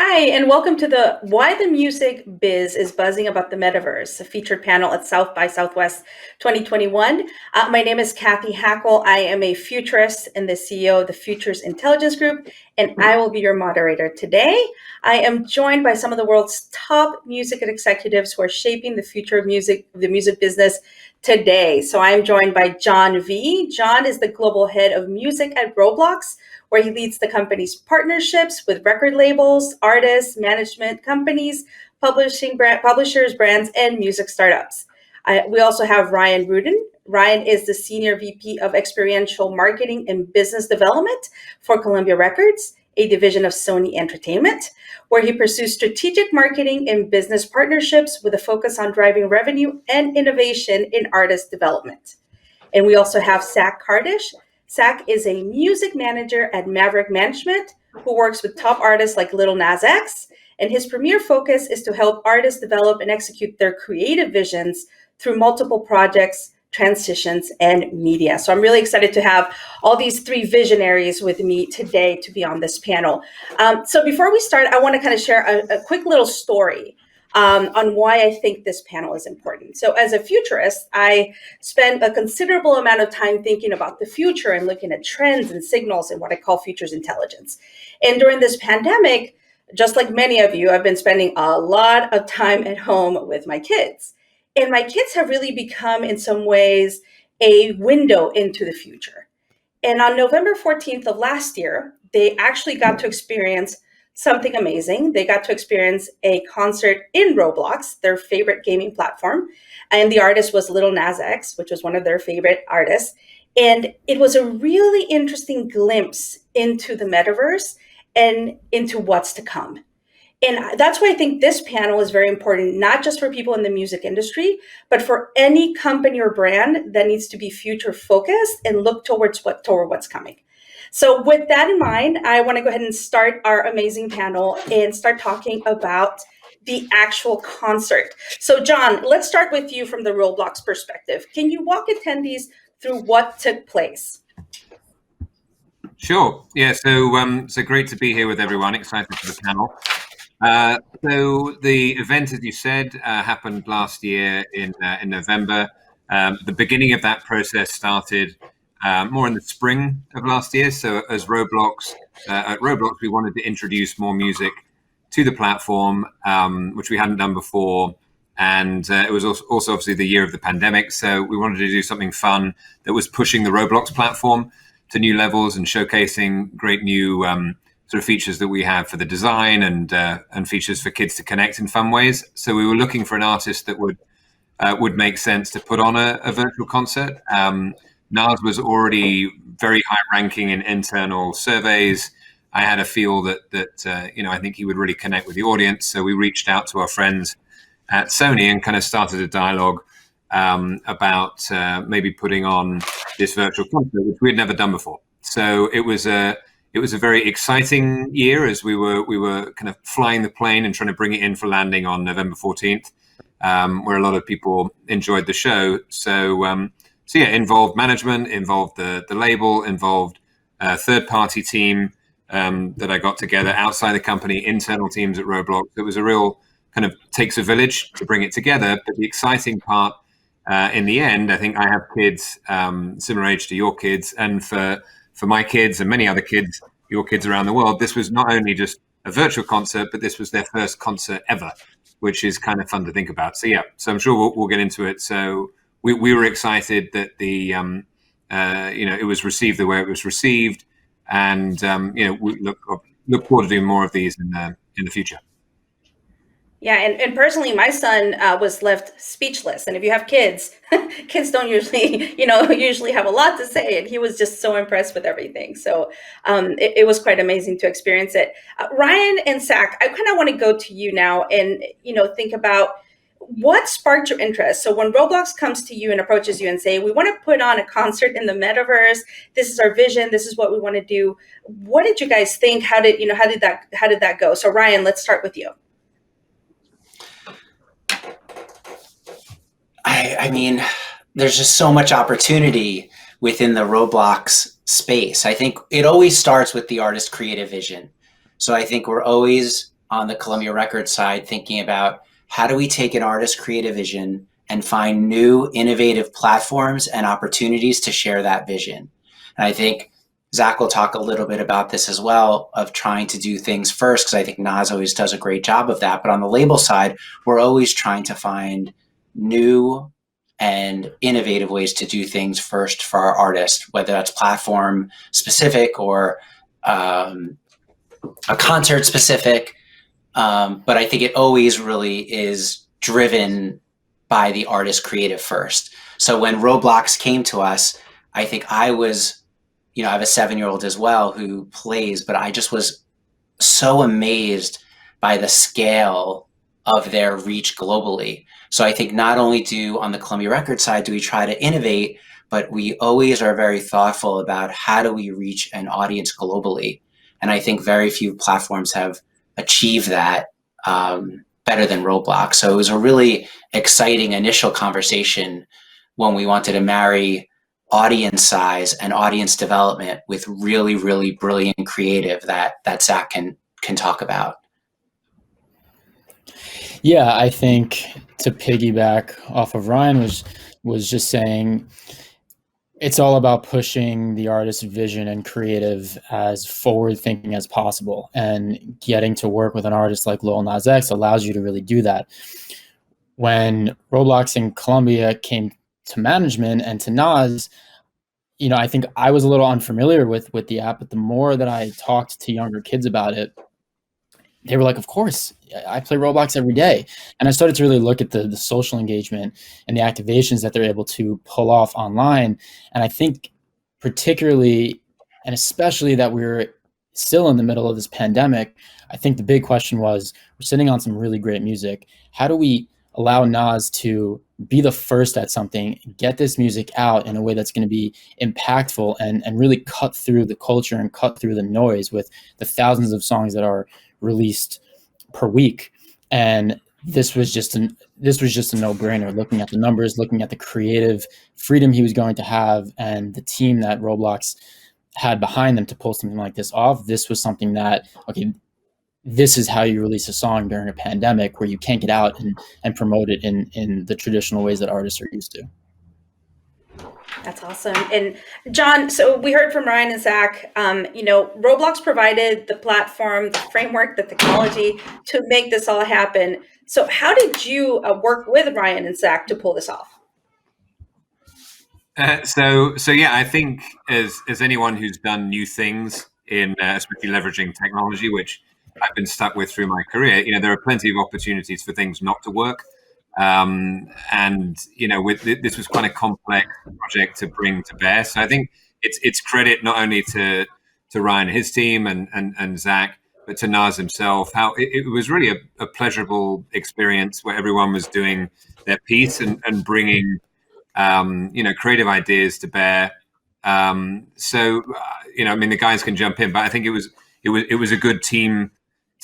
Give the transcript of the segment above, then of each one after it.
Hi, and welcome to the Why the Music Biz is Buzzing About the Metaverse, a featured panel at South by Southwest 2021. My name is Kathy Hackle. I am a futurist and the CEO of the Futures Intelligence Group, and I will be your moderator today. I am joined by some of the world's top music executives who are shaping the future of music, the music business today. So I am joined by John V. John is the global head of music at Roblox, where he leads the company's partnerships with record labels, artists, management companies, publishers, brands, and music startups. We also have Ryan Rudin. Ryan is the Senior VP of Experiential Marketing and Business Development for Columbia Records, a division of Sony Entertainment, where he pursues strategic marketing and business partnerships with a focus on driving revenue and innovation in artist development. And we also have Zach Kardish. Zach is a music manager at Maverick Management who works with top artists like Lil Nas X, and his premier focus is to help artists develop and execute their creative visions through multiple projects, transitions, and media. So I'm really excited to have all these three visionaries with me today to be on this panel. So before we start, I want to kind of share a quick little story on why I think this panel is important. So as a futurist, I spent a considerable amount of time thinking about the future and looking at trends and signals in what I call futures intelligence. And during this pandemic, just like many of you, I've been spending a lot of time at home with my kids. And my kids have really become, in some ways, a window into the future. And on November 14th of last year, they actually got to experience something amazing. They got to experience a concert in Roblox, their favorite gaming platform. And the artist was Lil Nas X, which was one of their favorite artists. And it was a really interesting glimpse into the metaverse and into what's to come. And that's why I think this panel is very important, not just for people in the music industry, but for any company or brand that needs to be future focused and look toward what's coming. So with that in mind, I want to go ahead and start our amazing panel and start talking about the actual concert. So John, let's start with you from the Roblox perspective. Can you walk attendees through what took place? Sure. Yeah. So great to be here with everyone. Excited for the panel. So the event, as you said, happened last year in November. The beginning of that process started more in the spring of last year. So as Roblox, at Roblox, we wanted to introduce more music to the platform, which we hadn't done before. And it was also obviously the year of the pandemic. So we wanted to do something fun that was pushing the Roblox platform to new levels and showcasing great new sort of features that we have for the design and features for kids to connect in fun ways. So we were looking for an artist that would make sense to put on a virtual concert. Nas was already very high ranking in internal surveys. I had a feel that I think he would really connect with the audience. So we reached out to our friends at Sony and kind of started a dialogue about maybe putting on this virtual concert, which we had never done before. So it was a very exciting year as we were kind of flying the plane and trying to bring it in for landing on November 14th, where a lot of people enjoyed the show. So yeah, involved management, involved the label, involved a third-party team that I got together outside the company, internal teams at Roblox. It was a real kind of takes a village to bring it together. But the exciting part in the end, I think I have kids similar age to your kids, and for my kids and many other kids, your kids around the world, this was not only just a virtual concert, but this was their first concert ever, which is kind of fun to think about. So yeah, so I'm sure we'll get into it. So we were excited that it was received the way it was received, and we look forward to doing more of these in the future. Yeah, and personally, my son was left speechless. And if you have kids, kids don't usually have a lot to say. And he was just so impressed with everything. So it was quite amazing to experience it. Ryan and Zach, I kind of want to go to you now and think about what sparked your interest. So when Roblox comes to you and approaches you and say, we want to put on a concert in the metaverse, this is our vision, this is what we want to do. What did you guys think? How did that go? So Ryan, let's start with you. I mean, there's just so much opportunity within the Roblox space. I think it always starts with the artist's creative vision. So I think we're always on the Columbia Records side thinking about how do we take an artist's creative vision and find new innovative platforms and opportunities to share that vision. And I think Zach will talk a little bit about this as well, of trying to do things first, because I think Nas always does a great job of that. But on the label side, we're always trying to find new and innovative ways to do things first for our artists, whether that's platform specific or a concert specific. But I think it always really is driven by the artist creative first. So when Roblox came to us, I think I was, I have a 7-year-old as well who plays, but I just was so amazed by the scale of their reach globally. So I think not only on the Columbia Records side, do we try to innovate, but we always are very thoughtful about how do we reach an audience globally. And I think very few platforms have achieved that better than Roblox. So it was a really exciting initial conversation when we wanted to marry audience size and audience development with really, really brilliant creative that Zach can talk about. Yeah, I think to piggyback off of Ryan was just saying, it's all about pushing the artist's vision and creative as forward thinking as possible. And getting to work with an artist like Lil Nas X allows you to really do that. When Roblox and Columbia came to management and to Nas, I think I was a little unfamiliar with the app, but the more that I talked to younger kids about it, they were like, of course, I play Roblox every day. And I started to really look at the social engagement and the activations that they're able to pull off online. And I think particularly, and especially that we're still in the middle of this pandemic, I think the big question was, we're sitting on some really great music. How do we allow Nas to be the first at something, get this music out in a way that's going to be impactful and really cut through the culture and cut through the noise with the thousands of songs that are released per week? And this was just a no-brainer, looking at the numbers, looking at the creative freedom he was going to have, and the team that Roblox had behind them to pull something like this off. This was something that, okay, this is how you release a song during a pandemic where you can't get out and promote it in the traditional ways that artists are used to. That's awesome. And John, so we heard from Ryan and Zach, Roblox provided the platform, the framework, the technology to make this all happen. So how did you work with Ryan and Zach to pull this off? So yeah, I think as anyone who's done new things in especially leveraging technology, which I've been stuck with through my career, there are plenty of opportunities for things not to work. This was quite a complex project to bring to bear. So I think it's credit not only to Ryan and his team and Zach, but to Nas himself, how it was really a pleasurable experience where everyone was doing their piece and bringing, creative ideas to bear. The guys can jump in, but I think it was a good team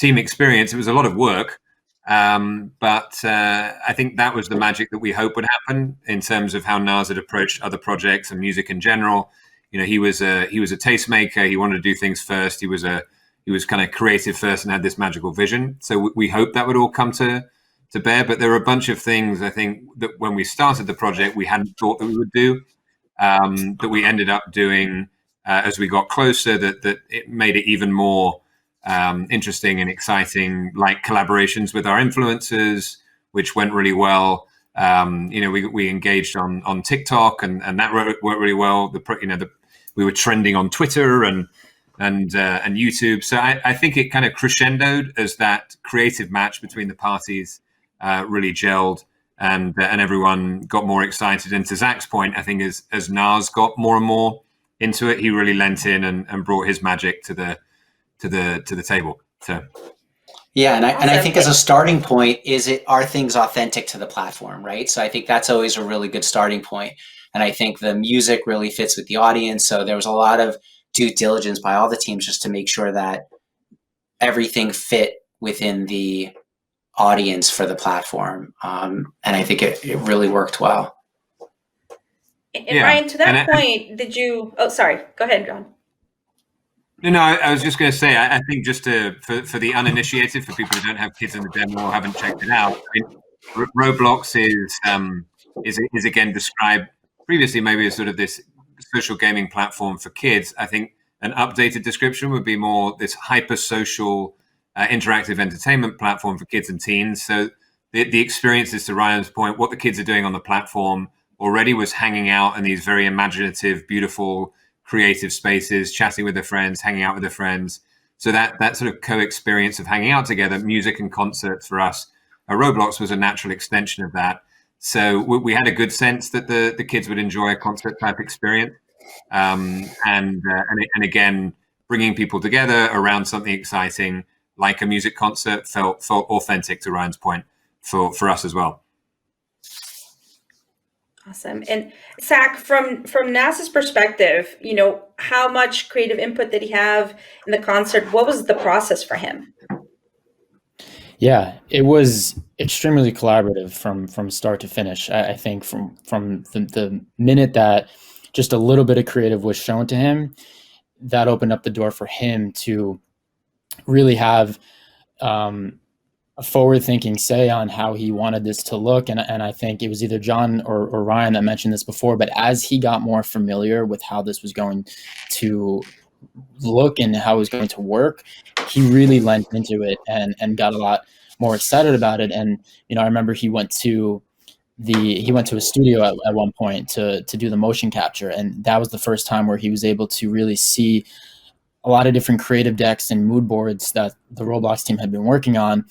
experience. It was a lot of work. But I think that was the magic that we hope would happen in terms of how Nas had approached other projects and music in general. He was a tastemaker. He wanted to do things first. He was kind of creative first and had this magical vision. So we hope that would all come to bear. But there were a bunch of things, I think, that when we started the project, we hadn't thought that we would do, that we ended up doing as we got closer, that it made it even more interesting and exciting, like collaborations with our influencers, which went really well. We engaged on TikTok, and that worked really well. We were trending on Twitter and YouTube. So I think it kind of crescendoed as that creative match between the parties really gelled, and everyone got more excited. And to Zach's point, I think as Nas got more and more into it, he really lent in and brought his magic to the table. So yeah, and I think as a starting point, are things authentic to the platform, right? So I think that's always a really good starting point. And I think the music really fits with the audience. So there was a lot of due diligence by all the teams just to make sure that everything fit within the audience for the platform. And I think it really worked well. And Ryan, to that point, did you? Oh, sorry. Go ahead, John. No, I was just going to say, I think just for the uninitiated, for people who don't have kids in the demo or haven't checked it out, I mean, Roblox is again described previously maybe as sort of this social gaming platform for kids. I think an updated description would be more this hyper social interactive entertainment platform for kids and teens. So the experiences, to Ryan's point, what the kids are doing on the platform already was hanging out in these very imaginative, beautiful, creative spaces, chatting with their friends, hanging out with their friends. So that sort of co-experience of hanging out together, music and concerts for us, Roblox was a natural extension of that. So we had a good sense that the kids would enjoy a concert type experience, and again, bringing people together around something exciting like a music concert felt authentic, to Ryan's point, for us as well. Awesome. And Zach, from NASA's perspective, how much creative input did he have in the concert? What was the process for him? Yeah, it was extremely collaborative from start to finish. I think from the minute that just a little bit of creative was shown to him, that opened up the door for him to really have a forward-thinking say on how he wanted this to look. And I think it was either John or Ryan that mentioned this before, but as he got more familiar with how this was going to look and how it was going to work, he really lent into it and got a lot more excited about it. And I remember he went to a studio at one point to do the motion capture, and that was the first time where he was able to really see a lot of different creative decks and mood boards that the Roblox team had been working on,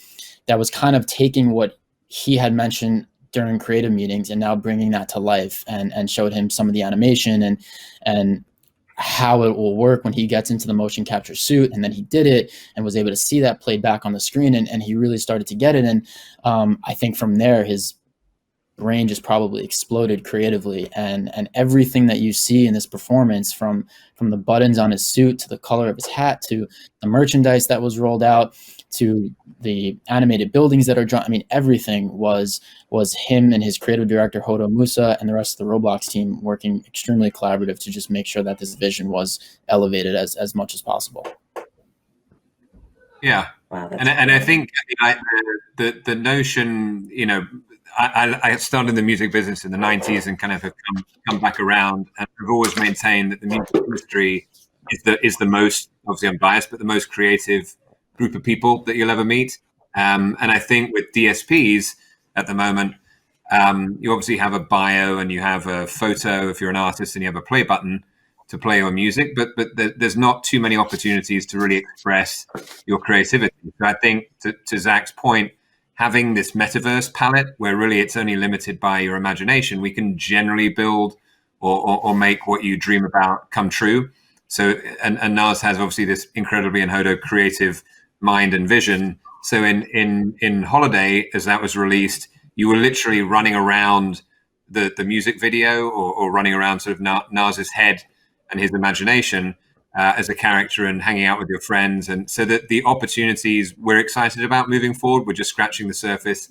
that was kind of taking what he had mentioned during creative meetings and now bringing that to life, and showed him some of the animation and how it will work when he gets into the motion capture suit. And then he did it and was able to see that played back on the screen, and he really started to get it. And I think from there, his brain just probably exploded creatively, and everything that you see in this performance, from the buttons on his suit to the color of his hat to the merchandise that was rolled out to the animated buildings that are drawn, I mean, everything was him and his creative director Hodo Musa and the rest of the Roblox team working extremely collaborative to just make sure that this vision was elevated as much as possible. Yeah. Wow, and I think the notion, I started in the music business in the 90s and kind of have come back around, and I've always maintained that the music industry is the most, obviously I'm biased, but the most creative group of people that you'll ever meet. And I think with DSPs at the moment, you obviously have a bio and you have a photo if you're an artist, and you have a play button to play your music, but there's not too many opportunities to really express your creativity. So I think to Zach's point, having this metaverse palette where really it's only limited by your imagination, we can generally build or make what you dream about come true. So, and Nas has obviously this incredibly and Hodo creative mind and vision. So in Holiday, as that was released, you were literally running around the music video or running around sort of Nas's head and his imagination as a character and hanging out with your friends. And so that the opportunities we're excited about moving forward, we're just scratching the surface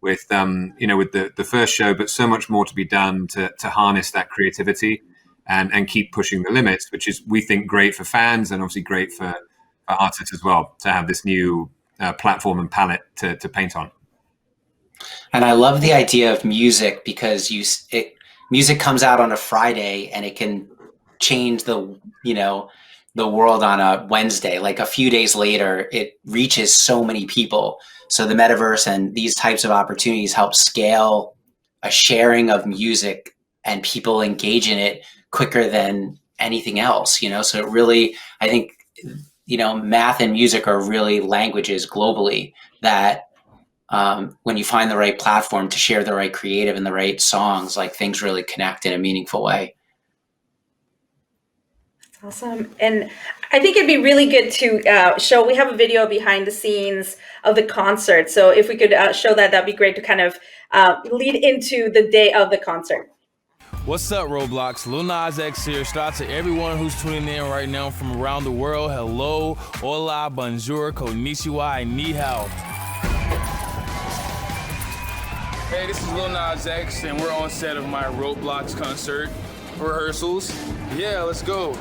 with, with the first show, but so much more to be done to harness that creativity and keep pushing the limits, which is, we think, great for fans and obviously great for artists as well, to have this new platform and palette to paint on. And I love the idea of music, because music comes out on a Friday and it can change the world on a Wednesday. Like a few days later, it reaches so many people. So the metaverse and these types of opportunities help scale a sharing of music, and people engage in it quicker than anything else, So it really, I think, math and music are really languages globally that when you find the right platform to share the right creative and the right songs, like, things really connect in a meaningful way. Awesome. And I think it'd be really good to show, we have a video behind the scenes of the concert. So if we could show that, that'd be great to kind of lead into the day of the concert. What's up, Roblox? Lil Nas X here. Shout out to everyone who's tuning in right now from around the world. Hello, hola, bonjour, konnichiwa, and ni hao. Hey, this is Lil Nas X, and we're on set of my Roblox concert rehearsals. Yeah, let's go.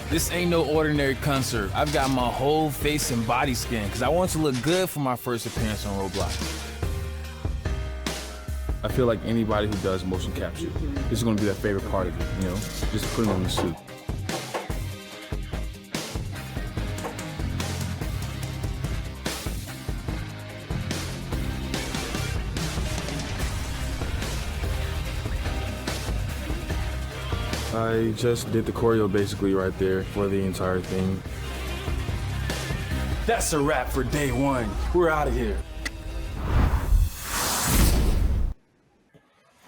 This ain't no ordinary concert. I've got my whole face and body scan because I want to look good for my first appearance on Roblox. I feel like anybody who does motion capture, this is going to be their favorite part of it, you know, just putting on the suit. I just did the choreo basically right there for the entire thing. That's a wrap for day one. We're out of here.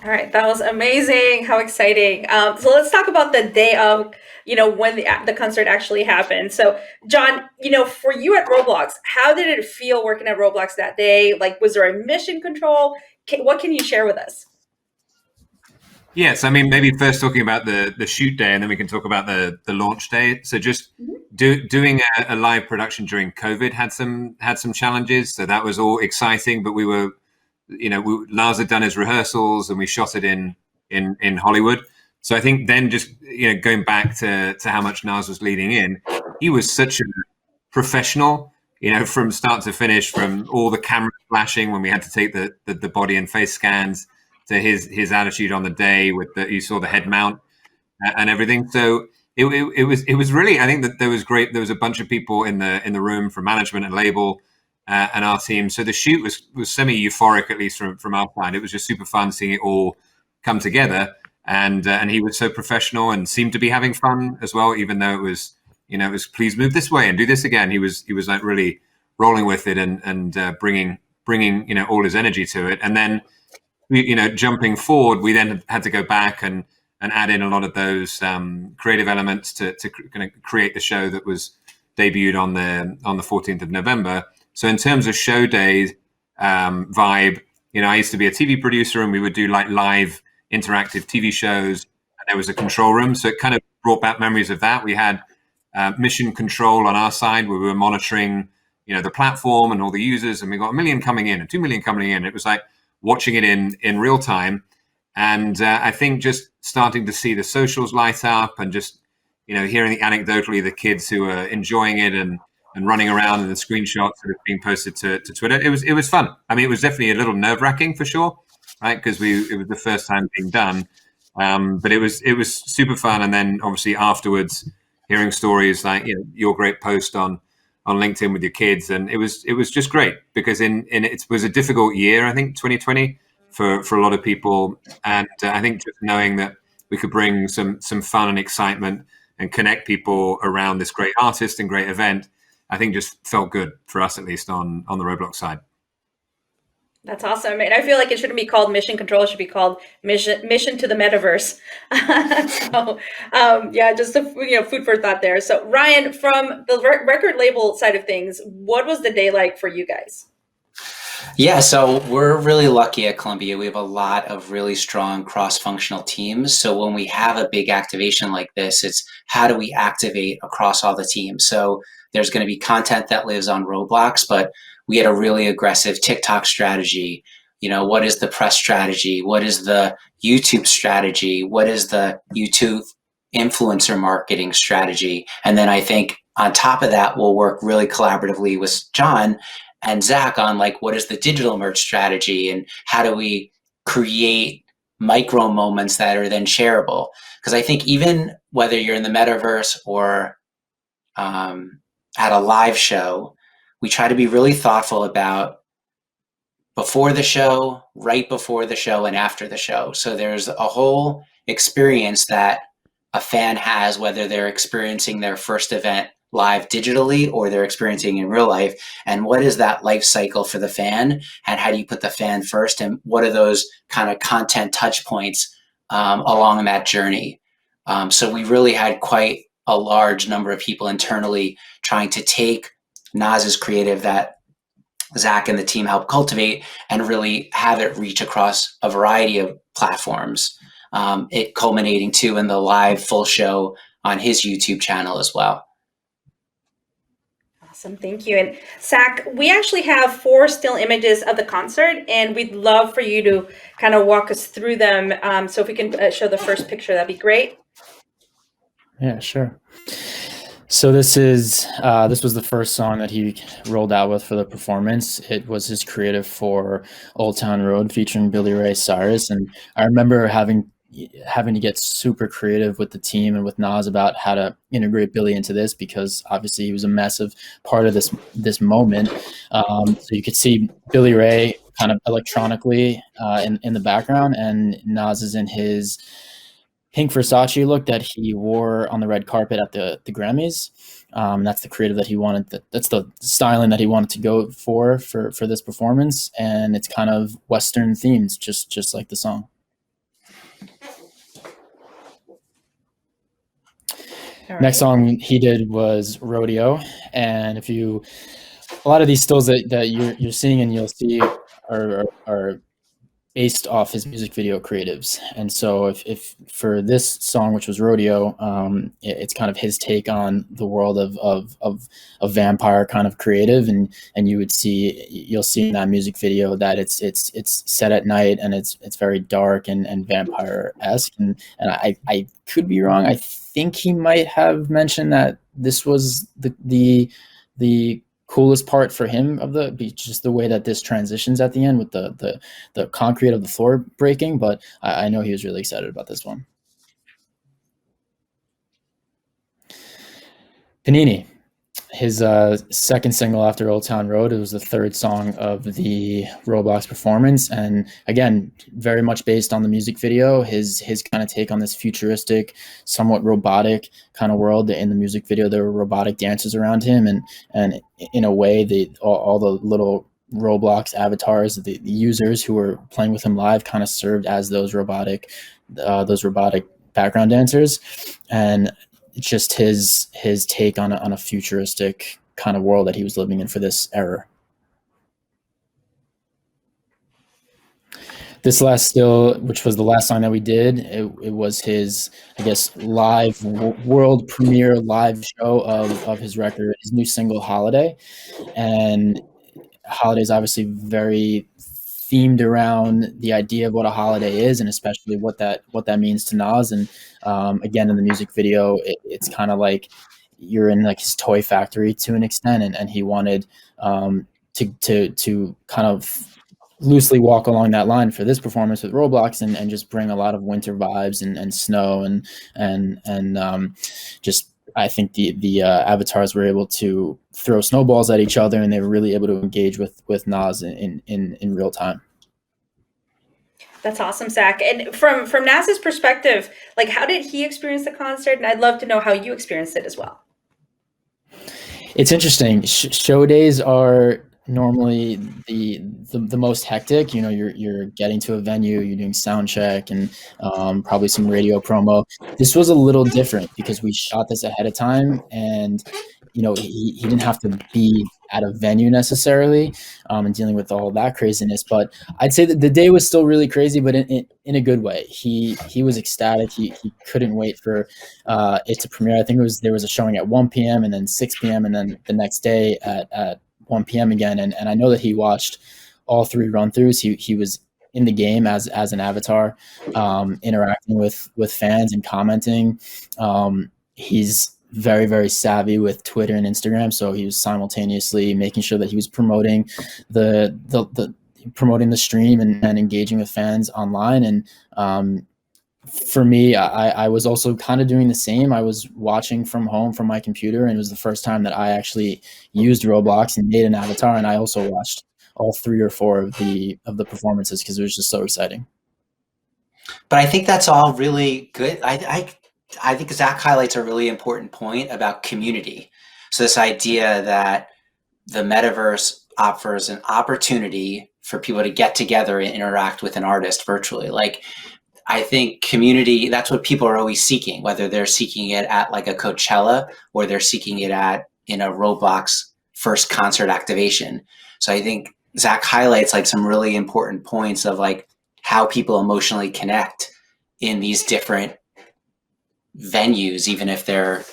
All right, that was amazing. How exciting. So let's talk about the day of, when the concert actually happened. So John, for you at Roblox, how did it feel working at Roblox that day? Like, was there a mission control? What can you share with us? Yes, I mean, maybe first talking about the shoot day, and then we can talk about the launch day. So just doing a live production during COVID had some challenges. So that was all exciting, but we were, Lars had done his rehearsals and we shot it in Hollywood. So I think then just going back to how much Lars was leading in, he was such a professional, from start to finish, from all the camera flashing when we had to take the body and face scans, to his attitude on the day with you saw the head mount and everything. So it was really, I think that there was a bunch of people in the room from management and label and our team. So the shoot was semi euphoric, at least from our side. It was just super fun seeing it all come together, and he was so professional and seemed to be having fun as well, even though it was please move this way and do this again. He was like really rolling with it and bringing all his energy to it. And then jumping forward, we then had to go back and add in a lot of those creative elements to kind of create the show that was debuted on the 14th of November. So in terms of show day vibe, I used to be a TV producer, and we would do like live interactive TV shows. And there was a control room, so it kind of brought back memories of that. We had mission control on our side, where we were monitoring, the platform and all the users, and we got 1 million coming in and 2 million coming in. It was like watching it in real time. And I think just starting to see the socials light up, and just, hearing anecdotally the kids who are enjoying it and running around, and the screenshots that are being posted to Twitter. It was fun. I mean, it was definitely a little nerve-wracking for sure, right? Because it was the first time being done. But it was super fun. And then obviously afterwards, hearing stories like your great post on LinkedIn with your kids, and it was just great, because it was a difficult year, I think 2020 for a lot of people, and I think just knowing that we could bring some fun and excitement and connect people around this great artist and great event, I think just felt good for us, at least on the Roblox side. That's awesome. And I feel like it shouldn't be called mission control. It should be called mission to the metaverse. So, just food for thought there. So Ryan, from the record label side of things, what was the day like for you guys? Yeah, so we're really lucky at Columbia. We have a lot of really strong cross-functional teams. So when we have a big activation like this, it's how do we activate across all the teams? So there's going to be content that lives on Roblox, but we had a really aggressive TikTok strategy. What is the press strategy? What is the YouTube strategy? What is the YouTube influencer marketing strategy? And then I think on top of that, we'll work really collaboratively with John and Zach on what is the digital merch strategy, and how do we create micro moments that are then shareable? Because I think even whether you're in the metaverse or at a live show, we try to be really thoughtful about before the show, right before the show, and after the show. So there's a whole experience that a fan has, whether they're experiencing their first event live digitally or they're experiencing in real life. And what is that life cycle for the fan? And how do you put the fan first? And what are those kind of content touch points along that journey? So we really had quite a large number of people internally trying to take Nas's creative that Zach and the team helped cultivate and really have it reach across a variety of platforms, it culminating too in the live full show on his YouTube channel as well. Awesome, thank you. And Zach, we actually have 4 still images of the concert, and we'd love for you to kind of walk us through them. So if we can show the first picture, that'd be great. Yeah, sure. So this was the first song that he rolled out with for the performance. It was his creative for Old Town Road featuring Billy Ray Cyrus, and I remember having to get super creative with the team and with Nas about how to integrate Billy into this, because obviously he was a massive part of this moment. So you could see Billy Ray kind of electronically in the background, and Nas is in his pink Versace look that he wore on the red carpet at the Grammys. That's the creative that he wanted. That's the styling that he wanted to go for this performance, and it's kind of Western themes, just like the song. Next song he did was Rodeo, and a lot of these stills that you're seeing and you'll see are based off his music video creatives. And so if for this song, which was Rodeo, it's kind of his take on the world of vampire kind of creative, and you'll see in that music video that it's set at night, and it's very dark and vampire-esque, and I could be wrong. I think he might have mentioned that this was the coolest part for him of just the way that this transitions at the end with the concrete of the floor breaking. But I know he was really excited about this one. Panini, his second single after Old Town Road. It was the third song of the Roblox performance, and again, very much based on the music video. His kind of take on this futuristic, somewhat robotic kind of world. In the music video, there were robotic dancers around him, and in a way, all the little Roblox avatars, the users who were playing with him live, kind of served as those robotic background dancers, and it's just his take on a futuristic kind of world that he was living in for this era. This last still, which was the last song that we did, it was his, I guess, live world premiere live show of his record, his new single Holiday. And Holiday is obviously very themed around the idea of what a holiday is, and especially what that means to Nas. And again, in the music video, it's kind of like you're in like his toy factory to an extent, and he wanted to kind of loosely walk along that line for this performance with Roblox, and just bring a lot of winter vibes and snow and just, I think the avatars were able to throw snowballs at each other, and they were really able to engage with Nas in real time. That's awesome, Zach. And from Nas's perspective, like, how did he experience the concert? And I'd love to know how you experienced it as well. It's interesting. Show days are normally the most hectic. You know, you're getting to a venue, you're doing sound check and probably some radio promo. This was a little different because we shot this ahead of time, and you know, he didn't have to be at a venue necessarily and dealing with all that craziness. But I'd say that the day was still really crazy, but in a good way. He was ecstatic. He couldn't wait for it to premiere. I think there was a showing at 1 p.m. and then 6 p.m. and then the next day at 1 p.m. again. And I know that he watched all three run-throughs. He was in the game as an avatar, interacting with fans and commenting. He's very, very savvy with Twitter and Instagram, so he was simultaneously making sure that he was promoting promoting the stream and engaging with fans online. And for me, I was also kind of doing the same. I was watching from home from my computer, and it was the first time that I actually used Roblox and made an avatar. And I also watched all 3 or 4 of the performances because it was just so exciting. But I think that's all really good. I think Zach highlights a really important point about community. So this idea that the metaverse offers an opportunity for people to get together and interact with an artist virtually. Like, I think community, that's what people are always seeking, whether they're seeking it at like a Coachella or they're seeking it in a Roblox first concert activation. So I think Zach highlights like some really important points of like how people emotionally connect in these different venues, even if they're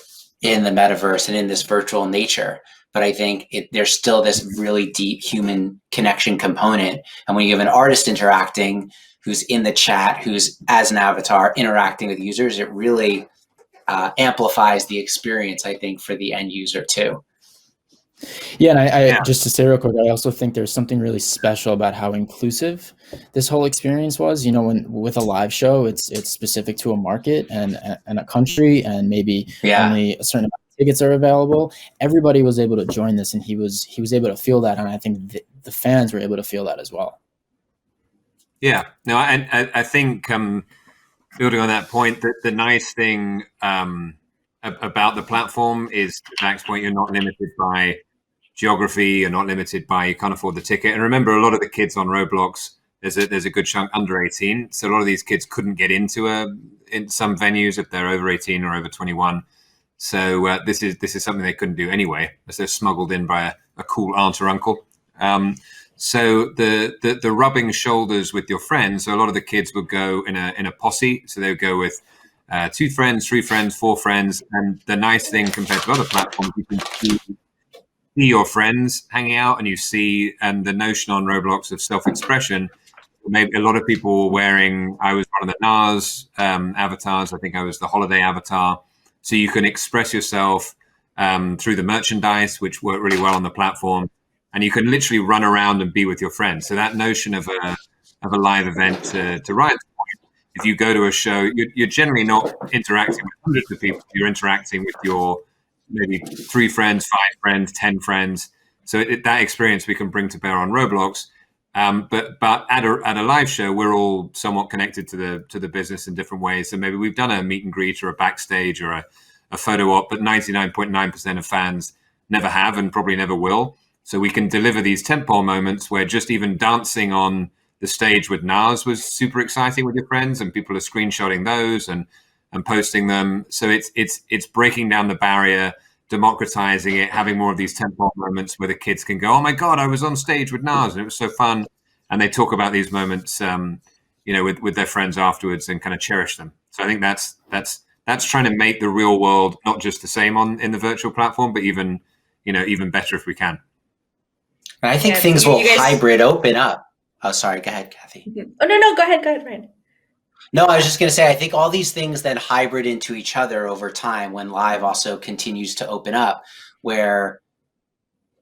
in the metaverse and in this virtual nature. But I think there's still this really deep human connection component. And when you have an artist interacting, who's in the chat, who's as an avatar interacting with users, it really amplifies the experience, I think, for the end user too. Yeah, and I just to say real quick, I also think there's something really special about how inclusive this whole experience was. You know, when with a live show, it's specific to a market and a country, and maybe only a certain amount of tickets are available. Everybody was able to join this, and he was able to feel that, and I think the fans were able to feel that as well. Yeah, no, and I think building on that point, that the nice thing about the platform is, to Zach's point, you're not limited by geography, you're not limited by you can't afford the ticket. And remember, a lot of the kids on Roblox, there's a good chunk under 18, so a lot of these kids couldn't get into in some venues if they're over 18 or over 21. So this is something they couldn't do anyway, as they're smuggled in by a cool aunt or uncle. So the rubbing shoulders with your friends. So a lot of the kids would go in a posse. So they would go with 2 friends, 3 friends, 4 friends. And the nice thing compared to other platforms, you can see your friends hanging out, and the notion on Roblox of self-expression. Maybe a lot of people were wearing. I was one of the Nas avatars. I think I was the holiday avatar. So you can express yourself through the merchandise, which worked really well on the platform. And you can literally run around and be with your friends. So that notion of a live event, to Ryan's point, if you go to a show, you're generally not interacting with hundreds of people. You're interacting with your maybe 3 friends, 5 friends, 10 friends. So that experience we can bring to bear on Roblox. But at a live show, we're all somewhat connected to the business in different ways. So maybe we've done a meet and greet or a backstage or a photo op, but 99.9% of fans never have and probably never will. So we can deliver these tentpole moments where just even dancing on the stage with Nas was super exciting with your friends, and people are screenshotting those and posting them. So it's breaking down the barrier, democratizing it, having more of these tentpole moments where the kids can go, "Oh my God, I was on stage with Nas and it was so fun," and they talk about these moments, with their friends afterwards and kind of cherish them. So I think that's trying to make the real world not just the same in the virtual platform, but even better if we can. And I think things will hybrid open up. Oh, sorry. Go ahead, Kathy. Oh, no. Go ahead, Ryan. No, I was just going to say, I think all these things then hybrid into each other over time when live also continues to open up, where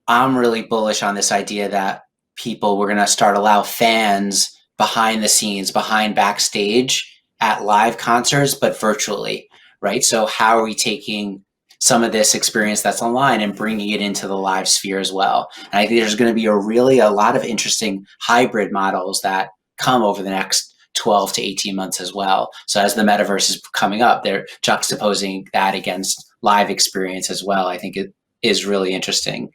I'm really bullish on this idea that we're going to allow fans behind the scenes, behind backstage at live concerts, but virtually, right? So how are we taking some of this experience that's online and bringing it into the live sphere as well? And I think there's going to be a lot of interesting hybrid models that come over the next 12 to 18 months as well. So as the metaverse is coming up, they're juxtaposing that against live experience as well. I think it is really interesting.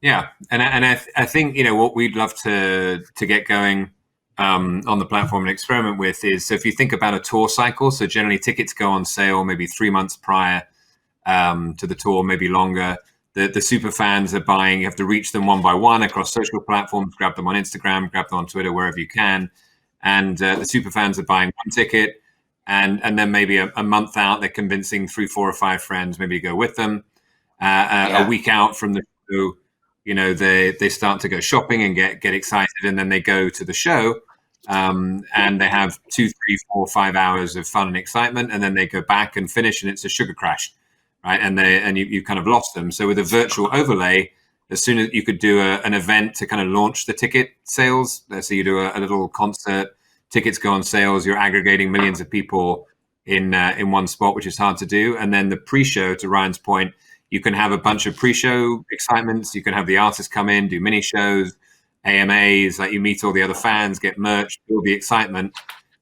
Yeah, and I think what we'd love to get going on the platform and experiment with is, so if you think about a tour cycle, so generally tickets go on sale maybe 3 months prior to the tour, maybe longer. The super fans are buying. You have to reach them one by one across social platforms, grab them on Instagram, grab them on Twitter, wherever you can. And the super fans are buying one ticket, and then maybe a month out, they're convincing 3, 4, or 5 friends maybe to go with them. A week out from the show, they start to go shopping and get excited, and then they go to the show, and they have 2, 3, 4, 5 hours of fun and excitement, and then they go back and finish, and it's a sugar crash, right? And you kind of lost them. So with a virtual overlay, as soon as you could do an event to kind of launch the ticket sales, so you do a little concert, tickets go on sales, you're aggregating millions of people in one spot, which is hard to do. And then the pre-show, to Ryan's point, you can have a bunch of pre-show excitements. You can have the artists come in, do mini shows, AMAs, like you meet all the other fans, get merch, build the excitement.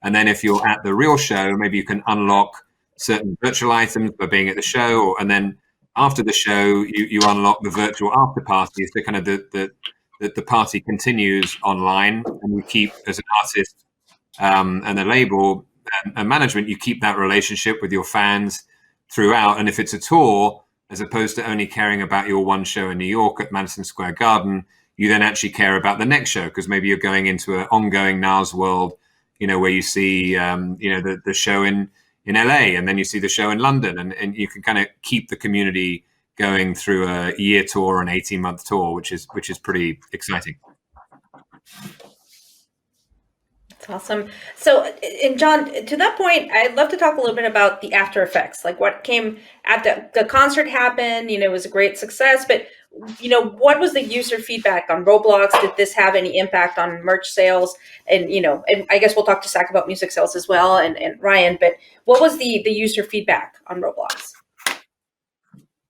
And then if you're at the real show, maybe you can unlock certain virtual items by being at the show, and then after the show, you unlock the virtual after party. So kind of the party continues online, and you keep, as an artist and a label and management, you keep that relationship with your fans throughout. And if it's a tour, as opposed to only caring about your one show in New York at Madison Square Garden, you then actually care about the next show, because maybe you're going into an ongoing Nas world, where you see the show in LA, and then you see the show in London, and you can kind of keep the community going through a year tour, an 18-month tour, which is pretty exciting. That's awesome. So, and John, to that point, I'd love to talk a little bit about the after effects, like what came after the concert happened. It was a great success, but what was the user feedback on Roblox? Did this have any impact on merch sales? And and I guess we'll talk to Zach about music sales as well, and Ryan. But what was the user feedback on Roblox?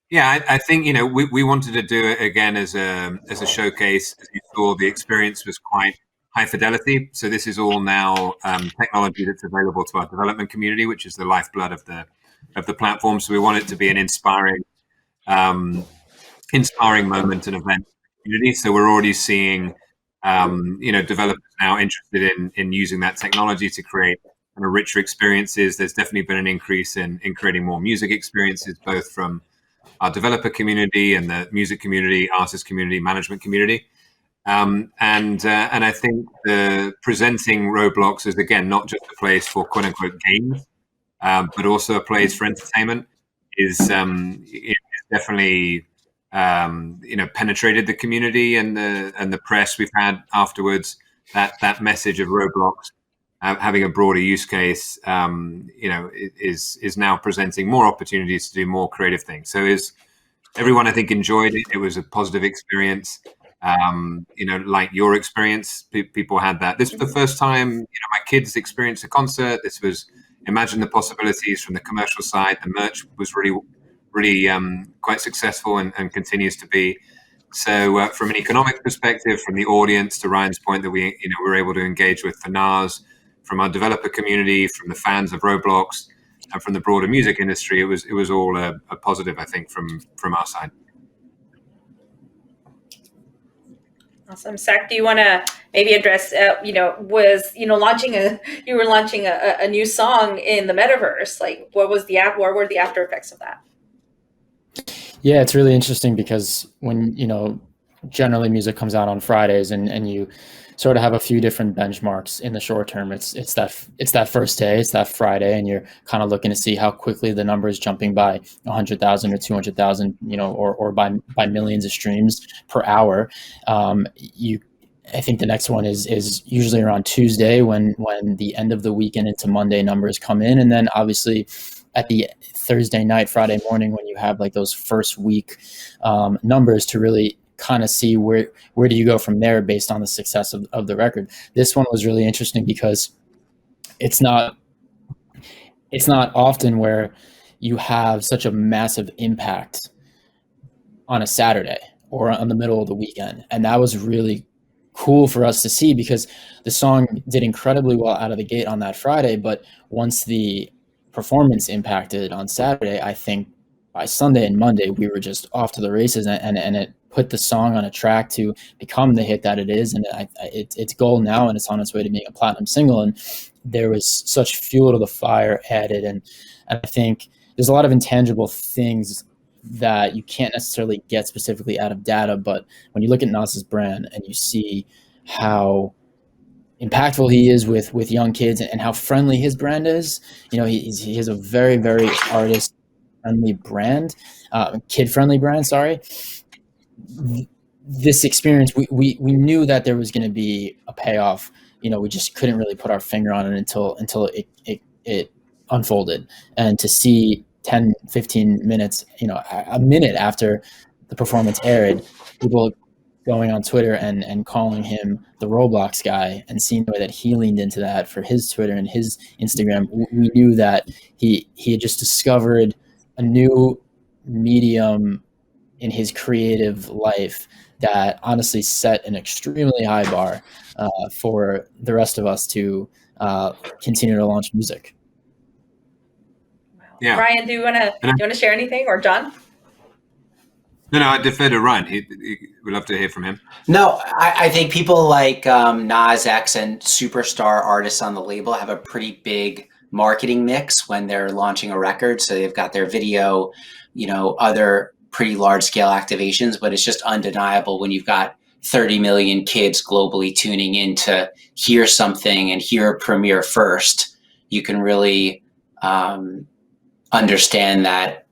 Yeah, I think we wanted to do it again as a showcase. As you saw, the experience was quite high fidelity. So this is all now technology that's available to our development community, which is the lifeblood of the platform. So we want it to be an inspiring moment and event for the community. So we're already seeing developers now interested in using that technology to create kind of richer experiences. There's definitely been an increase in creating more music experiences, both from our developer community and the music community, artist community, management community. And I think presenting Roblox as, again, not just a place for quote unquote games, but also a place for entertainment is definitely penetrated the community and the press we've had afterwards. That message of Roblox having a broader use case, is now presenting more opportunities to do more creative things. So everyone, I think, enjoyed it. It was a positive experience. Like your experience, people had that. This was the first time, my kids experienced a concert. Imagine the possibilities from the commercial side. The merch was really, really quite successful and continues to be. So from an economic perspective, from the audience, to Ryan's point that we were able to engage with the Nas, from our developer community, from the fans of Roblox, and from the broader music industry, it was all a positive, I think, from our side. Awesome. Zach, do you want to maybe address, you were launching a new song in the metaverse. Like, what were the after effects of that? Yeah, it's really interesting because when, generally music comes out on Fridays and you sort of have a few different benchmarks in the short term. It's that first day, it's that Friday, and you're kind of looking to see how quickly the number is jumping by 100,000 or 200,000, or by millions of streams per hour. I think the next one is usually around Tuesday when the end of the weekend into Monday numbers come in, and then obviously at the Thursday night, Friday morning, when you have like those first week numbers to really kind of see where do you go from there based on the success of the record. This one was really interesting because it's not often where you have such a massive impact on a Saturday or on the middle of the weekend. And that was really cool for us to see because the song did incredibly well out of the gate on that Friday. But once the performance impacted on Saturday, I think by Sunday and Monday, we were just off to the races, and it put the song on a track to become the hit that it is. And it's gold now, and it's on its way to being a platinum single. And there was such fuel to the fire added. And I think there's a lot of intangible things that you can't necessarily get specifically out of data. But when you look at Nas's brand and you see how impactful he is with young kids and how friendly his brand is, he has a very, very artist-friendly brand, kid-friendly brand, sorry. This experience, we knew that there was going to be a payoff. We just couldn't really put our finger on it until it unfolded. And to see 10, 15 minutes, a minute after the performance aired, people going on Twitter and calling him the Roblox guy, and seeing the way that he leaned into that for his Twitter and his Instagram, we knew that he had just discovered a new medium in his creative life that honestly set an extremely high bar for the rest of us to continue to launch music. Yeah. Ryan, do you want to share anything, or John? No, I defer to Ryan. We'd love to hear from him. No, I think people like Nas X and superstar artists on the label have a pretty big marketing mix when they're launching a record. So they've got their video, other pretty large scale activations, but it's just undeniable when you've got 30 million kids globally tuning in to hear something and hear a premiere first. You can really understand that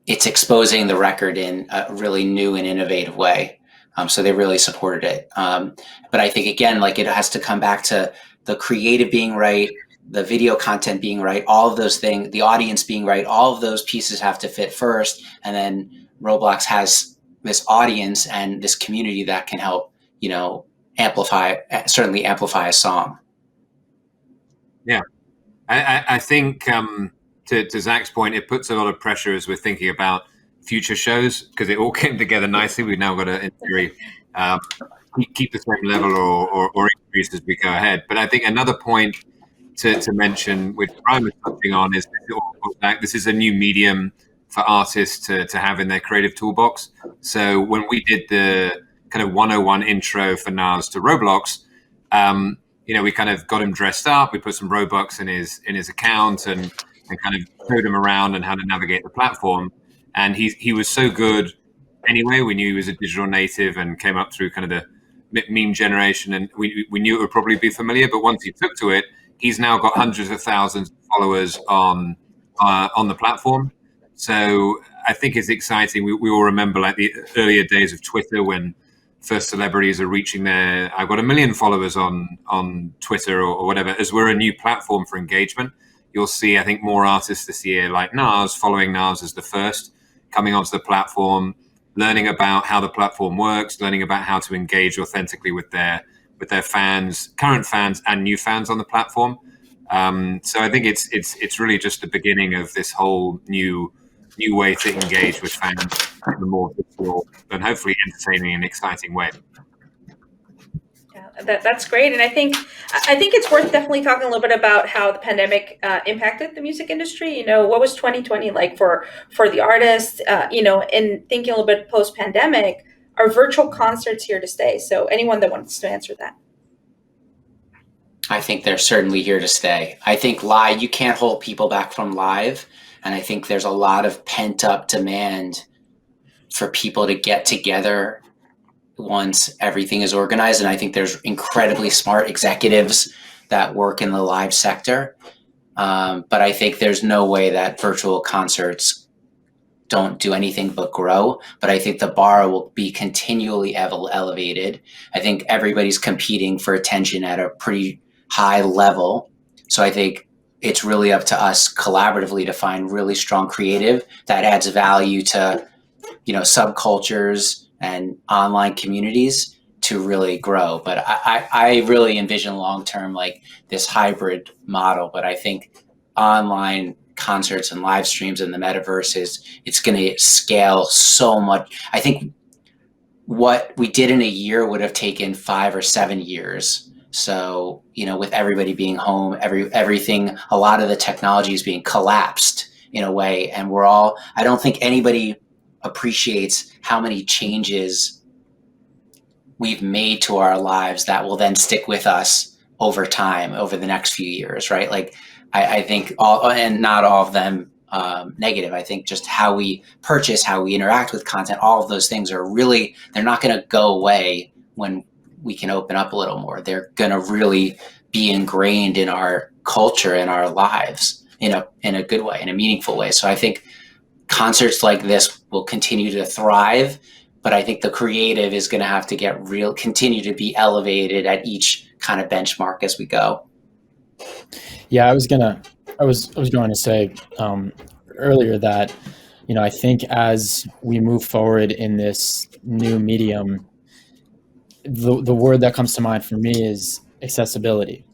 it's exposing the record in a really new and innovative way. So they really supported it. But I think, again, like it has to come back to the creative being right, the video content being right, all of those things, the audience being right, all of those pieces have to fit first. And then Roblox has this audience and this community that can help, certainly amplify a song. Yeah. I think to Zach's point, it puts a lot of pressure as we're thinking about future shows, because it all came together nicely. We've now got to, in theory, keep the same level or increase as we go ahead. But I think another point to mention, which Brian was touching on, is this is a new medium for artists to have in their creative toolbox. So when we did the kind of 101 intro for Nas to Roblox, we kind of got him dressed up. We put some Robux in his account and kind of showed him around and how to navigate the platform. And he was so good anyway. We knew he was a digital native and came up through kind of the meme generation, and we knew it would probably be familiar. But once he took to it, he's now got hundreds of thousands of followers on the platform. So I think it's exciting. We all remember like the earlier days of Twitter when first celebrities are reaching I've got 1 million followers on Twitter or whatever. As we're a new platform for engagement, you'll see, I think, more artists this year like Nas, following Nas as the first, coming onto the platform, learning about how the platform works, learning about how to engage authentically with their fans, current fans and new fans on the platform. So I think it's really just the beginning of this whole new way to engage with fans in a more visual and hopefully entertaining and exciting way. Yeah, that's great. And I think it's worth definitely talking a little bit about how the pandemic impacted the music industry. What was 2020 like for the artists? And thinking a little bit post-pandemic, are virtual concerts here to stay? So anyone that wants to answer that. I think they're certainly here to stay. I think live, you can't hold people back from live. And I think there's a lot of pent up demand for people to get together once everything is organized. And I think there's incredibly smart executives that work in the live sector. But I think there's no way that virtual concerts don't do anything but grow. But I think the bar will be continually elevated. I think everybody's competing for attention at a pretty high level. So I think it's really up to us collaboratively to find really strong creative that adds value to, subcultures and online communities to really grow. But I really envision long-term like this hybrid model. But I think online concerts and live streams in the metaverse it's going to scale so much. I think what we did in a year would have taken 5 or 7 years. So, with everybody being home, everything, a lot of the technology is being collapsed in a way. And I don't think anybody appreciates how many changes we've made to our lives that will then stick with us over time, over the next few years, right? Like, I think and not all of them negative. I think just how we purchase, how we interact with content, all of those things they're not going to go away when we can open up a little more. They're going to really be ingrained in our culture and our lives in a good way, in a meaningful way. So I think concerts like this will continue to thrive, but I think the creative is going to have to continue to be elevated at each kind of benchmark as we go. Yeah, I was going to say earlier that, I think as we move forward in this new medium, the word that comes to mind for me is accessibility.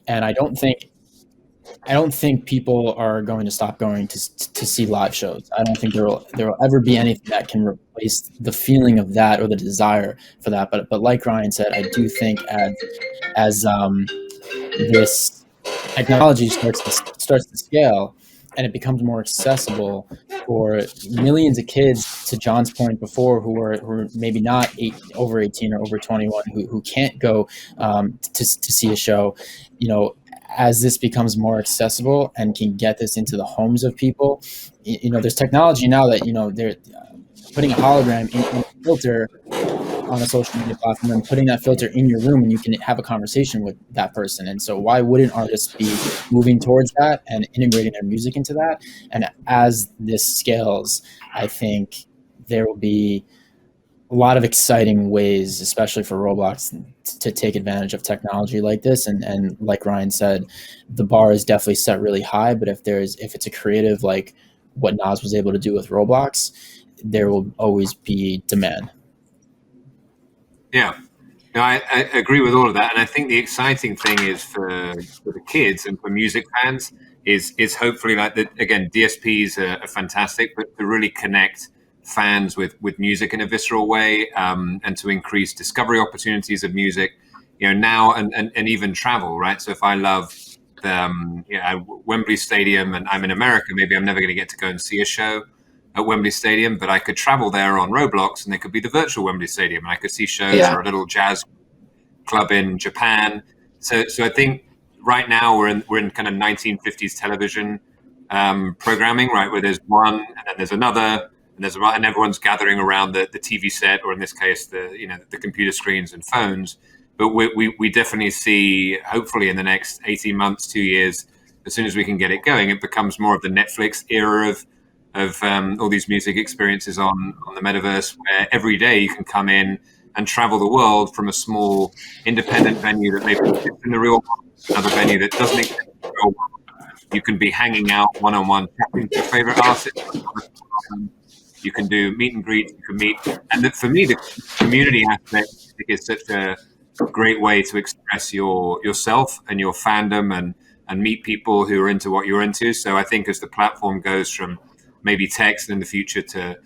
And I don't think people are going to stop going to see live shows. I don't think there will ever be anything that can replace the feeling of that or the desire for that. But like Ryan said, I do think as this technology starts to scale and it becomes more accessible for millions of kids, to John's point before, who are maybe not over 18 or over 21, who can't go to see a show, as this becomes more accessible and can get this into the homes of people, there's technology now that, they're putting a hologram in a filter on a social media platform and putting that filter in your room, and you can have a conversation with that person. And so why wouldn't artists be moving towards that and integrating their music into that? And as this scales, I think there will be a lot of exciting ways, especially for Roblox, to take advantage of technology like this. And like Ryan said, the bar is definitely set really high. But if it's a creative like what Nas was able to do with Roblox, there will always be demand. Yeah, no, I agree with all of that, and I think the exciting thing is for the kids and for music fans is hopefully like that again. DSPs are fantastic, but to really connect fans with music in a visceral way, and to increase discovery opportunities of music, now and even travel, right? So if I love Wembley Stadium and I'm in America, maybe I'm never going to get to go and see a show at Wembley Stadium, but I could travel there on Roblox and there could be the virtual Wembley Stadium and I could see shows or a little jazz club in Japan. So I think right now we're in kind of 1950s television programming, right, where there's one and then there's another and everyone's gathering around the TV set, or in this case the computer screens and phones. But we definitely see, hopefully in the next 18 months, 2 years, as soon as we can get it going, it becomes more of the Netflix era of all these music experiences on the metaverse, where every day you can come in and travel the world from a small independent venue that maybe sits in the real world, another venue that doesn't exist in the real world. You can be hanging out one-on-one, chatting to your favorite artist. You can do meet and greet. You can meet, and for me, the community aspect is such a great way to express yourself and your fandom and meet people who are into what you're into. So I think as the platform goes from maybe text in the future to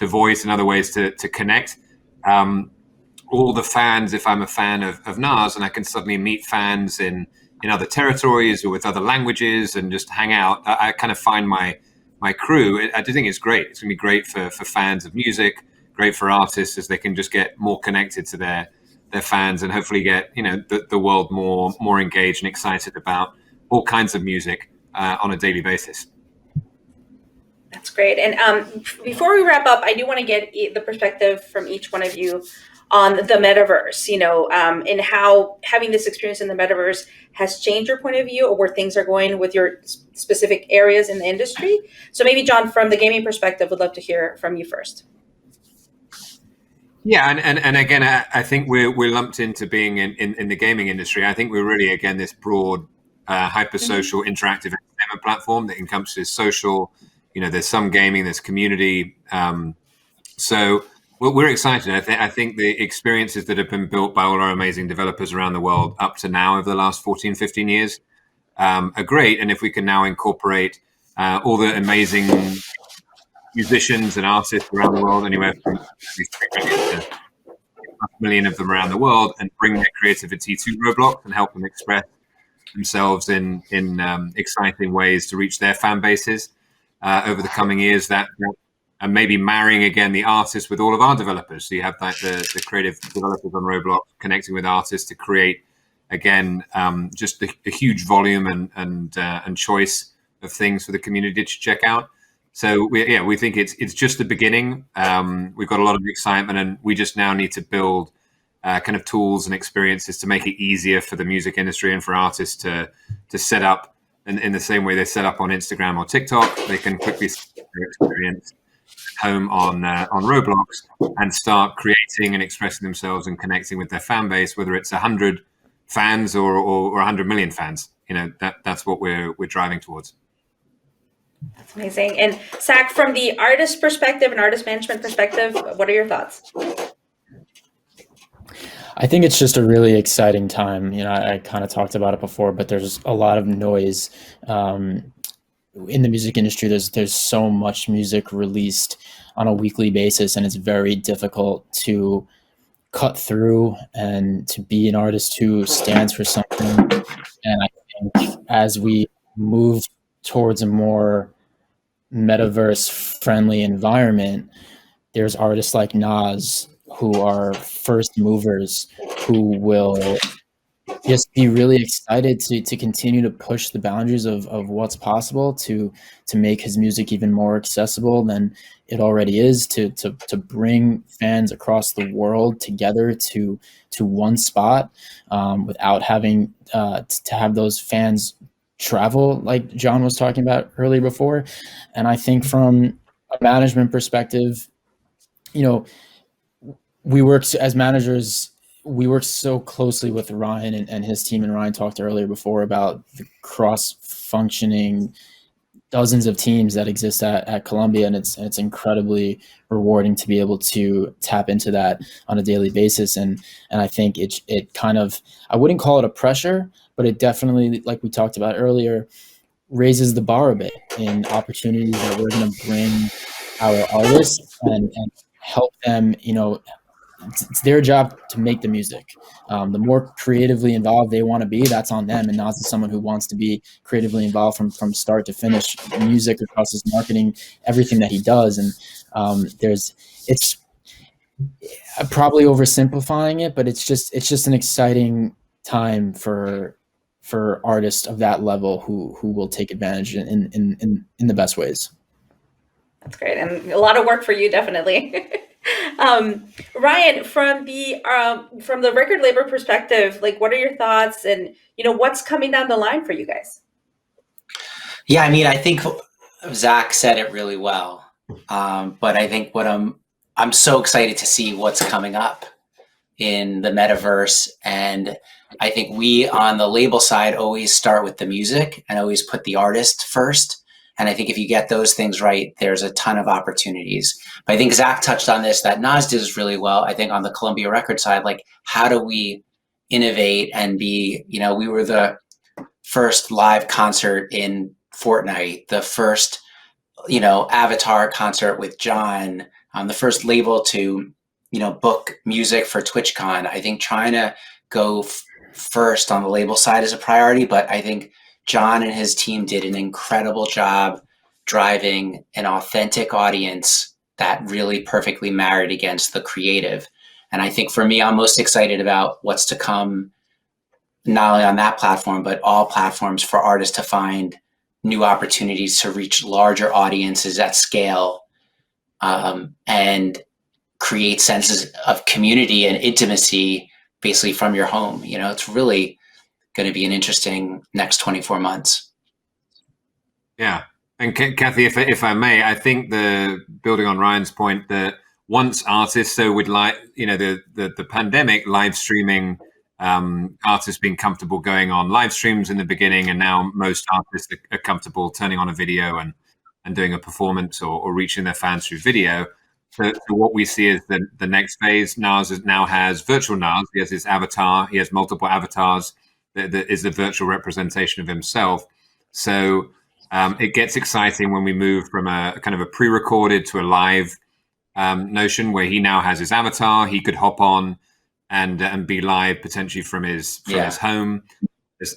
voice and other ways to connect, all the fans, if I'm a fan of Nas and I can suddenly meet fans in other territories or with other languages and just hang out, I kind of find my crew. I do think it's great. It's going to be great for fans of music, great for artists as they can just get more connected to their fans and hopefully get the world more engaged and excited about all kinds of music on a daily basis. That's great. And before we wrap up, I do want to get the perspective from each one of you on the metaverse, and how having this experience in the metaverse has changed your point of view or where things are going with your specific areas in the industry. So maybe, John, from the gaming perspective, would love to hear from you first. Yeah, and again, I think we're lumped into being in the gaming industry. I think we're really, again, this broad, hyper-social, interactive entertainment platform that encompasses social. There's some gaming, there's community. So we're excited. I think the experiences that have been built by all our amazing developers around the world up to now over the last 14, 15 years are great. And if we can now incorporate all the amazing musicians and artists around the world, anywhere from 3 million to 1 million of them around the world, and bring their creativity to Roblox and help them express themselves in exciting ways to reach their fan bases over the coming years, that and maybe marrying again the artists with all of our developers. So you have like the creative developers on Roblox connecting with artists to create again just a huge volume and choice of things for the community to check out. So we think it's just the beginning. We've got a lot of excitement, and we just now need to build kind of tools and experiences to make it easier for the music industry and for artists to set up in the same way they set up on Instagram or TikTok. They can quickly set their experience home on Roblox and start creating and expressing themselves and connecting with their fan base, whether it's 100 fans or 100 million fans. That's what we're driving towards. That's amazing. And Zach, from the artist perspective and artist management perspective, what are your thoughts? I think it's just a really exciting time. I kind of talked about it before, but there's a lot of noise in the music industry. There's so much music released on a weekly basis, and it's very difficult to cut through and to be an artist who stands for something. And I think as we move towards a more metaverse friendly environment, there's artists like Nas who are first movers who will just be really excited to continue to push the boundaries of what's possible, to make his music even more accessible than it already is, to bring fans across the world together to one spot without having to have those fans travel, like John was talking about earlier before. And I think from a management perspective, we work as managers. We work so closely with Ryan and his team, and Ryan talked earlier before about the cross-functioning dozens of teams that exist at Columbia, and it's incredibly rewarding to be able to tap into that on a daily basis. And I think it kind of, I wouldn't call it a pressure, but it definitely, like we talked about earlier, raises the bar a bit in opportunities that we're going to bring our artists and help them, it's their job to make the music. The more creatively involved they want to be, that's on them. And Nas is someone who wants to be creatively involved from start to finish, music across his marketing, everything that he does. And it's probably oversimplifying it, but it's just an exciting time for artists of that level who will take advantage in the best ways. That's great, and a lot of work for you, definitely. Ryan, from the record label perspective, like, what are your thoughts, and what's coming down the line for you guys? Yeah, I mean, I think Zach said it really well, but I think what I'm so excited to see what's coming up in the metaverse, and I think we on the label side always start with the music and always put the artist first. And I think if you get those things right, there's a ton of opportunities. But I think Zach touched on this, that Nas does really well. I think on the Columbia record side, like, how do we innovate and be, we were the first live concert in Fortnite, the first, Avatar concert with John, the first label to, book music for TwitchCon. I think trying to go first on the label side is a priority, but I think John and his team did an incredible job driving an authentic audience that really perfectly married against the creative. And I think for me, I'm most excited about what's to come, not only on that platform, but all platforms, for artists to find new opportunities to reach larger audiences at scale, and create senses of community and intimacy basically from your home. It's really going to be an interesting next 24 months. Yeah. And Kathy, if I may, I think building on Ryan's point, that once artists, so with the pandemic, live streaming, artists being comfortable going on live streams in the beginning, and now most artists are comfortable turning on a video and doing a performance or reaching their fans through video. So what we see is the next phase. Nas now has virtual Nas. He has his avatar. He has multiple avatars. That is the virtual representation of himself. So it gets exciting when we move from a kind of a pre-recorded to a live notion, where he now has his avatar. He could hop on and be live potentially from his home,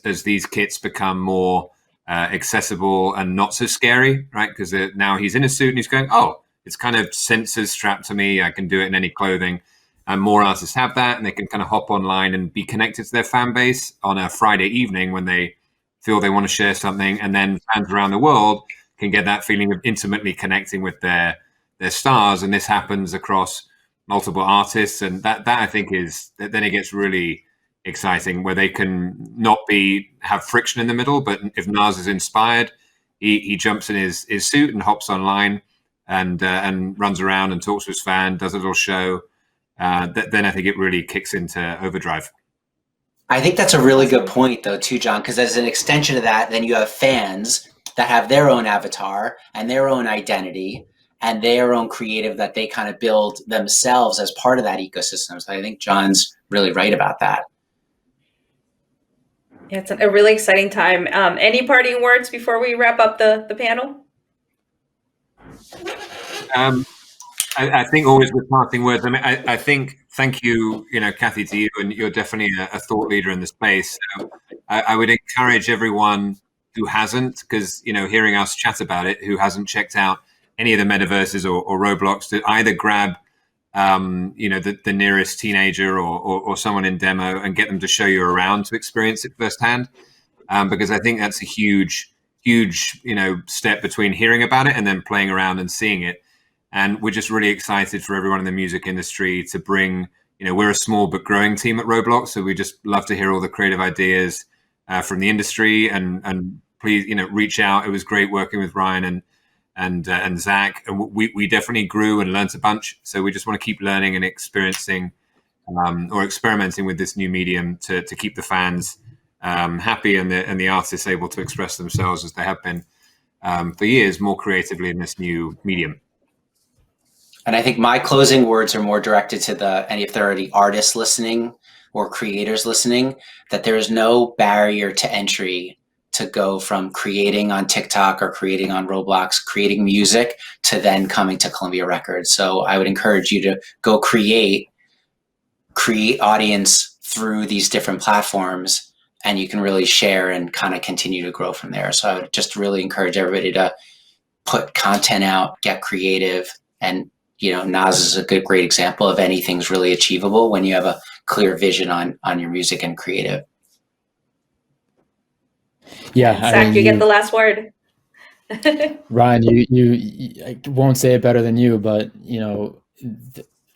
as these kits become more accessible and not so scary, right? Because now he's in a suit and he's going, oh, it's kind of sensors strapped to me. I can do it in any clothing. And more artists have that, and they can kind of hop online and be connected to their fan base on a Friday evening when they feel they want to share something. And then fans around the world can get that feeling of intimately connecting with their stars. And this happens across multiple artists. And that I think then it gets really exciting, where they can not have friction in the middle. But if Nas is inspired, he jumps in his suit and hops online and runs around and talks to his fan, does a little show. Then I think it really kicks into overdrive. I think that's a really good point, though, too, John, because as an extension of that, then you have fans that have their own avatar and their own identity and their own creative that they kind of build themselves as part of that ecosystem. So I think John's really right about that. Yeah, it's a really exciting time. Any parting words before we wrap up the panel? I think always with parting words. I mean, I think thank you, Kathy, to you, and you're definitely a thought leader in the space. So I would encourage everyone who hasn't, because hearing us chat about it, who hasn't checked out any of the metaverses or Roblox, to either grab the nearest teenager or someone in demo and get them to show you around to experience it firsthand, because I think that's a huge step between hearing about it and then playing around and seeing it. And we're just really excited for everyone in the music industry to bring, we're a small but growing team at Roblox. So we just love to hear all the creative ideas from the industry, and please, reach out. It was great working with Ryan and Zach. And we definitely grew and learned a bunch. So we just want to keep learning and experiencing or experimenting with this new medium to keep the fans happy and the artists able to express themselves as they have been for years more creatively in this new medium. And I think my closing words are more directed to and if there are any artists listening or creators listening, that there is no barrier to entry to go from creating on TikTok or creating on Roblox, creating music, to then coming to Columbia Records. So I would encourage you to go create audience through these different platforms, and you can really share and kind of continue to grow from there. So I would just really encourage everybody to put content out, get creative, and Nas is a great example of anything's really achievable when you have a clear vision on your music and creative. Yeah, Zach, you get the last word. Ryan, you I won't say it better than you, but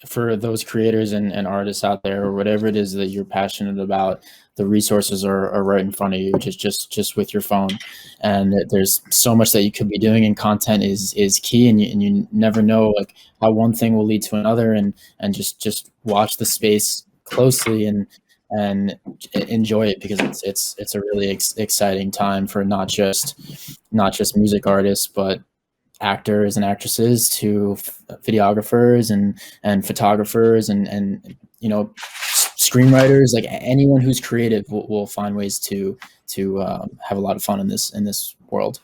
for those creators and artists out there, or whatever it is that you're passionate about, the resources are right in front of you, just with your phone. And there's so much that you could be doing, and content is key, and you never know like how one thing will lead to another, and just watch the space closely and enjoy it, because it's a really exciting time for not just music artists, but actors and actresses, to videographers and photographers and screenwriters. Like anyone who's creative will find ways to have a lot of fun in this world.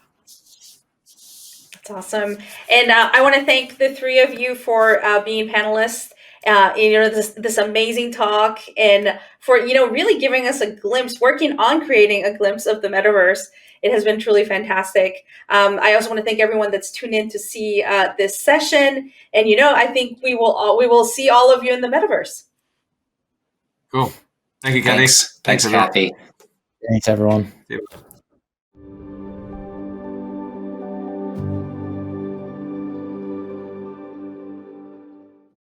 That's awesome. And I want to thank the three of you for being panelists in this amazing talk, and for really giving us a glimpse, working on creating a glimpse of the metaverse. It has been truly fantastic. I also want to thank everyone that's tuned in to see this session. And I think we will see all of you in the metaverse. Cool. Thank you, Kathy. Thanks, Kathy. Thanks, everyone. Yeah.